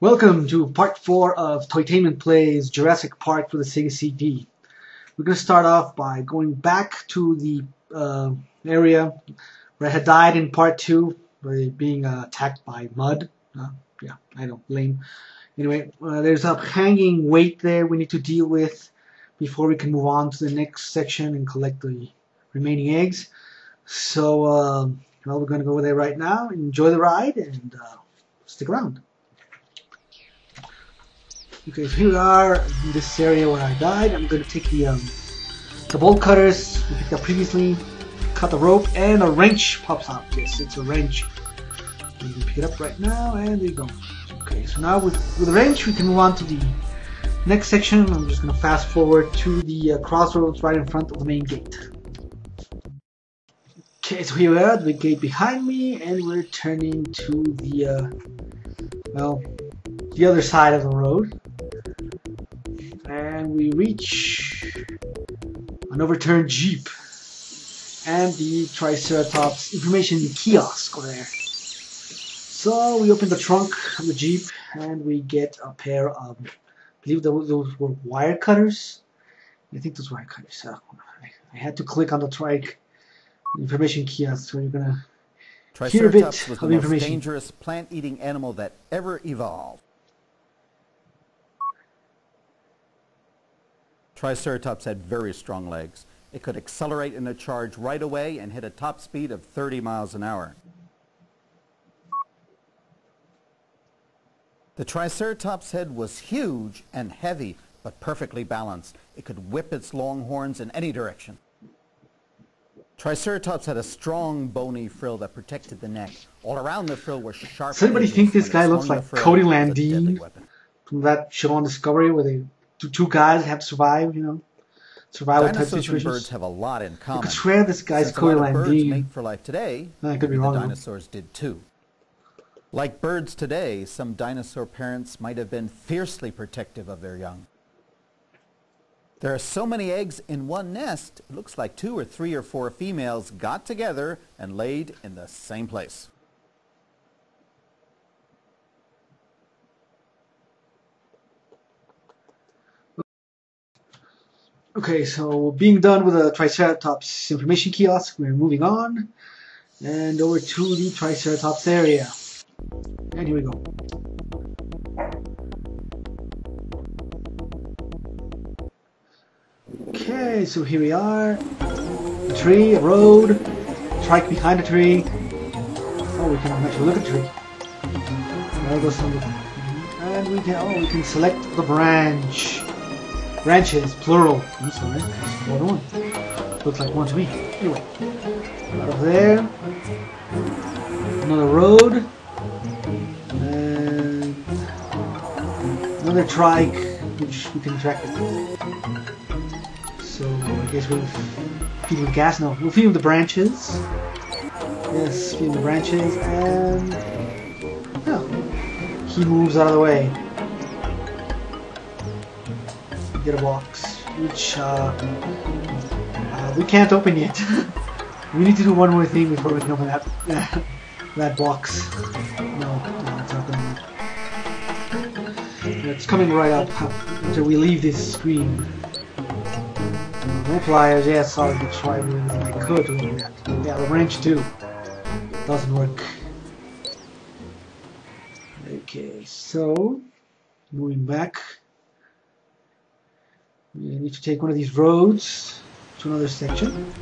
Welcome to part 4 of Toytainment Plays Jurassic Park for the Sega CD. We're going to start off by going back to the area where I had died in part 2 by being attacked by mud. Yeah, I don't blame. Anyway, there's a hanging weight there we need to deal with before we can move on to the next section and collect the remaining eggs. So, well, we're going to go over there right now. Enjoy the ride and stick around. Okay, so here we are in this area where I died. I'm going to take the bolt cutters we picked up previously, cut the rope, and a wrench pops out. Yes, it's a wrench. You can pick it up right now, and there you go. Okay, so now with the wrench, we can move on to the next section. I'm just going to fast forward to the crossroads right in front of the main gate. Okay, so here we are, the gate behind me, and we're turning to the, well, the other side of the road. And we reach an overturned Jeep and the Triceratops information kiosk over there. So we open the trunk of the Jeep and we get a pair of, I believe those were wire cutters. I think those were wire cutters. So I had to click on the trike information kiosk, so you're gonna hear a bit of was the information. most dangerous plant-eating animal that ever evolved. Triceratops had very strong legs. It could accelerate in a charge right away and hit a top speed of 30 miles an hour. The Triceratops' head was huge and heavy, but perfectly balanced. It could whip its long horns in any direction. Triceratops had a strong bony frill that protected the neck. All around the frill were sharp. Does anybody think this guy looks like Cody Landine from that show on Discovery where they two guys have to survive, you know, survival type situations? Dinosaurs and birds have a lot in common. I could swear this guy's Cody Landine. Birds mate for life today. I could be wrong. The dinosaurs did too. Like birds today, some dinosaur parents might have been fiercely protective of their young. There are so many eggs in one nest, it looks like 2 or 3 or 4 females got together and laid in the same place. Okay, so being done with the Triceratops information kiosk, we're moving on and over to the Triceratops area. And here we go. Okay, so here we are. A tree, a road, trike behind a tree. Oh, we can actually look at the tree. There goes some. And we can select the branch. Branches, plural. I'm sorry, that's more than one. Looks like one to me. Anyway, right over there. Another road. And another trike, which we can track it. So I guess we'll feed him the gas. No, we'll feed him the branches. Yes, feed him the branches, and yeah, he moves out of the way. Get a box, which we can't open yet. We need to do one more thing before we can open that that box. No, it's not gonna. It's coming right up until we leave this screen. No pliers, yeah, sorry to try with everything I could with that. Yeah, the wrench too. Doesn't work. Okay, so moving back. We need to take one of these roads to another section.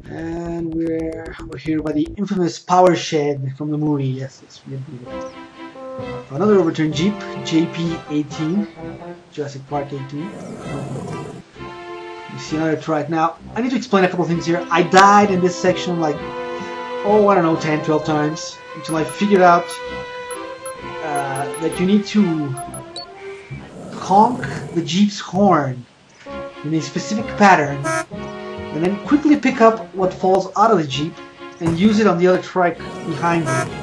And we're here by the infamous power shed from the movie. Yes, it's really beautiful. Another overturned Jeep, JP-18, Jurassic Park 18. You see another trike. Now, I need to explain a couple things here. I died in this section like, oh, I don't know, 10, 12 times until I figured out that you need to honk the Jeep's horn in a specific pattern and then quickly pick up what falls out of the Jeep and use it on the other trike behind you.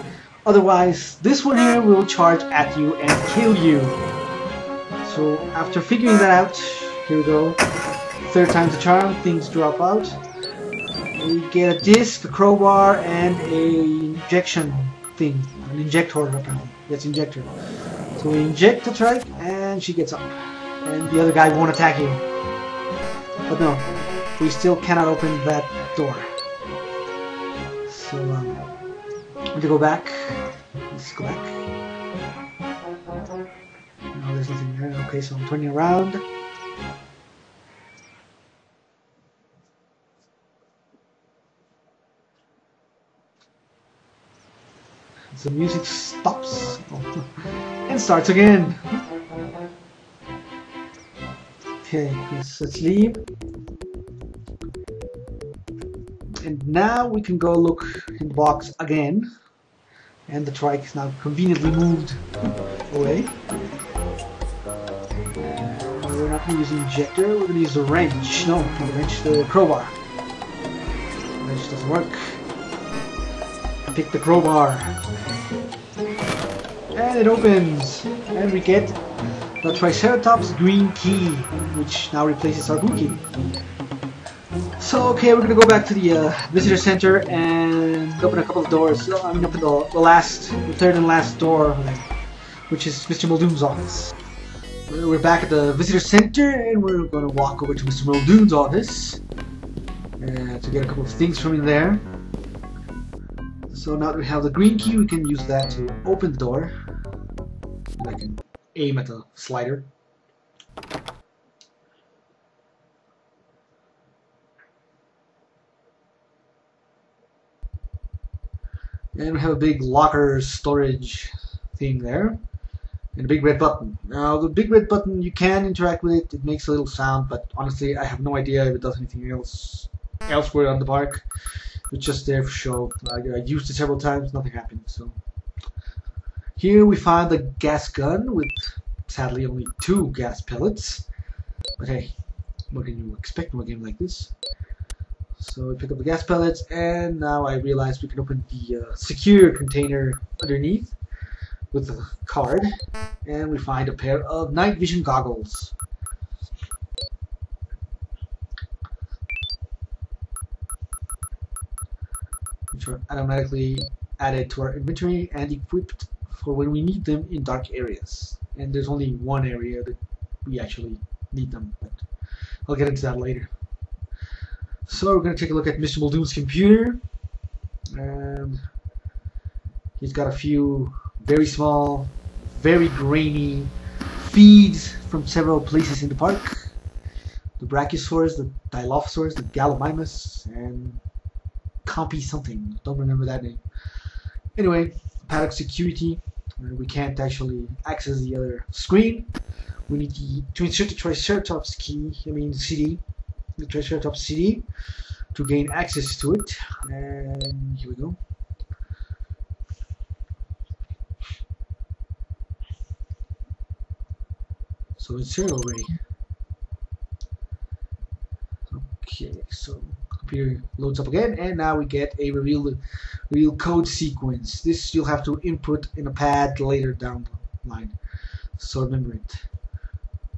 Otherwise, this one here will charge at you and kill you. So after figuring that out, here we go. Third time's the charm, things drop out. We get a disc, a crowbar, and a injection thing. An injector, apparently. Yes, injector. So we inject the trike, and she gets up. And the other guy won't attack you. But no, we still cannot open that door. So, we have to go back. Let's go back. No, there's nothing there. Okay, so I'm turning around. So the music stops and starts again. Okay, let's leave. And now we can go look in the box again. And the trike is now conveniently moved away. We're not going to use the injector, we're going to use the wrench. No, not the wrench, the crowbar. The wrench doesn't work. Pick the crowbar. And it opens. And we get the Triceratops green key, which now replaces our blue key. So, okay, we're going to go back to the visitor center and open a couple of doors. I mean, open the third and last door, which is Mr. Muldoon's office. We're back at the visitor center, and we're going to walk over to Mr. Muldoon's office to get a couple of things from in there. So now that we have the green key, we can use that to open the door. I can aim at the slider. And we have a big locker storage thing there. And a big red button. Now the big red button, you can interact with it. It makes a little sound, but honestly I have no idea if it does anything else elsewhere on the park. It's just there for show. I used it several times, nothing happened. So here we find the gas gun with sadly only 2 gas pellets. But hey, what can you expect from a game like this? So we pick up the gas pellets, and now I realize we can open the secure container underneath with the card, and we find a pair of night vision goggles. Which are automatically added to our inventory and equipped for when we need them in dark areas. And there's only one area that we actually need them, but I'll get into that later. So we're going to take a look at Mr. Muldoon's computer, and he's got a few very small, very grainy feeds from several places in the park. The Brachiosaurus, the Dilophosaurus, the Gallimimus, and Compy something. Don't remember that name. Anyway, paddock security. We can't actually access the other screen. We need to insert the Triceratops key, CD, the Triceratops CD, to gain access to it. And here we go. So insert already. Okay, so computer loads up again, and now we get a real code sequence. This you'll have to input in a pad later down the line. So remember it.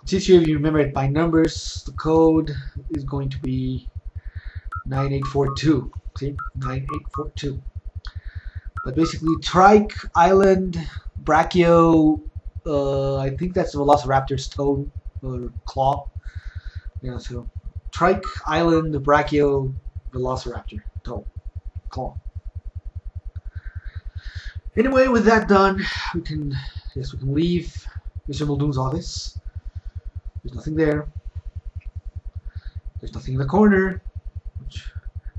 Since you remember it by numbers, the code is going to be 9842. See, 9842. But basically, trike, island, brachio. I think that's the Velociraptor's toe or claw. Yeah, so trike, island, brachio, Velociraptor, toe, claw. Anyway, with that done, we can leave Mr. Muldoon's office. There's nothing there. There's nothing in the corner, which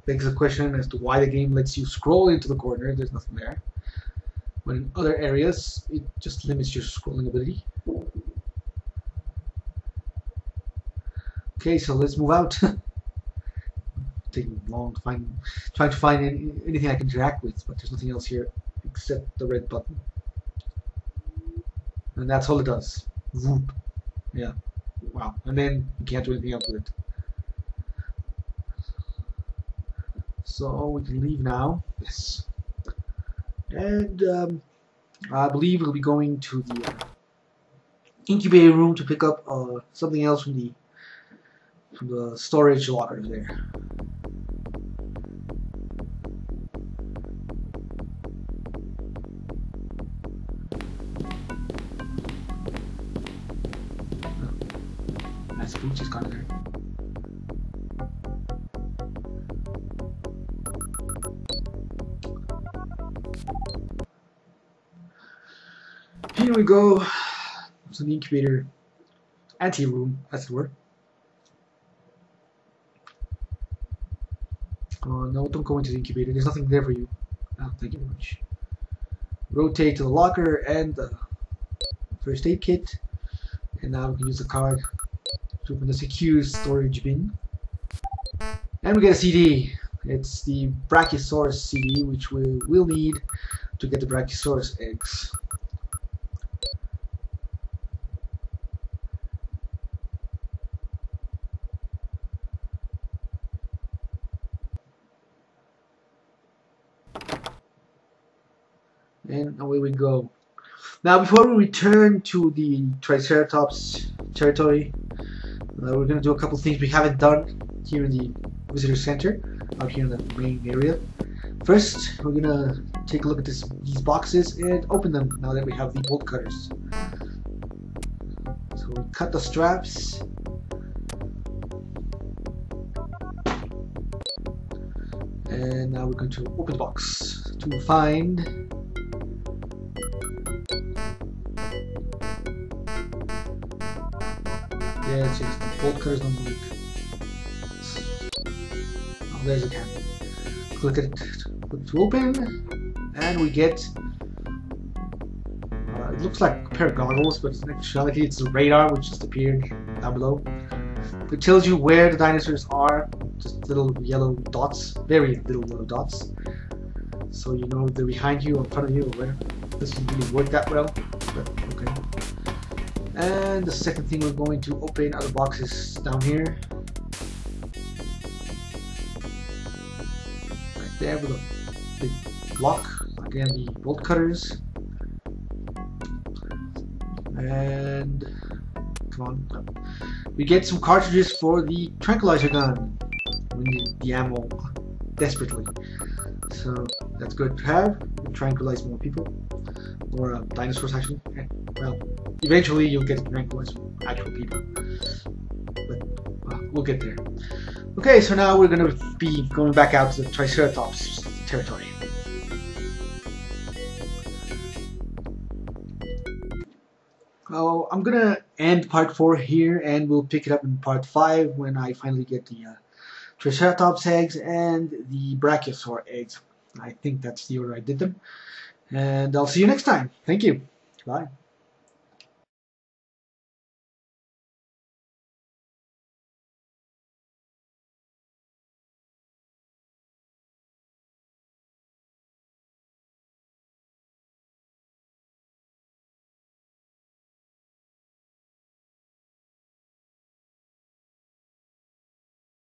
begs the question as to why the game lets you scroll into the corner. There's nothing there. But in other areas, it just limits your scrolling ability. Okay, so let's move out. Taking long to trying to find anything I can interact with, but there's nothing else here except the red button. And that's all it does. Whoop. Yeah. Wow. And then you can't do anything else with it. So we can leave now. Yes. And I believe we'll be going to the incubator room to pick up something else from the storage lockers there. Nice boots is kind of there. Here we go. So the incubator, anti-room, that's the word. Oh no, don't go into the incubator. There's nothing there for you. Oh, thank you very much. Rotate to the locker and the first aid kit. And now we can use the card to open the secure storage bin. And we get a CD. It's the Brachiosaurus CD, which we will need to get the Brachiosaurus eggs. And away we go. Now, before we return to the Triceratops territory, we're going to do a couple things we haven't done here in the visitor center, out here in the main area. First, we're going to take a look at these boxes and open them now that we have the bolt cutters. So we cut the straps. And now we're going to open the box to find yeah, it's just the bolt cutters don't work. Oh, there's a can. Click it to open, and we get it looks like a pair of goggles, but in actuality it's the radar which just appeared down below. It tells you where the dinosaurs are, just little yellow dots, very little yellow dots. So you know if they're behind you or in front of you or where. This doesn't really work that well, but okay. And the second thing we're going to open are the boxes down here. Right there with a big block. Again, the bolt cutters. And come on. We get some cartridges for the Tranquilizer Gun. We need the ammo desperately. So that's good to have. We'll tranquilize more people. Or dinosaurs actually. Well, eventually you'll get to tranquilize actual people. But we'll get there. Okay, so now we're going to be going back out to the Triceratops territory. Oh, I'm going to end part 4 here, and we'll pick it up in part 5 when I finally get the Triceratops eggs and the Brachiosaur eggs. I think that's the order I did them. And I'll see you next time. Thank you. Bye.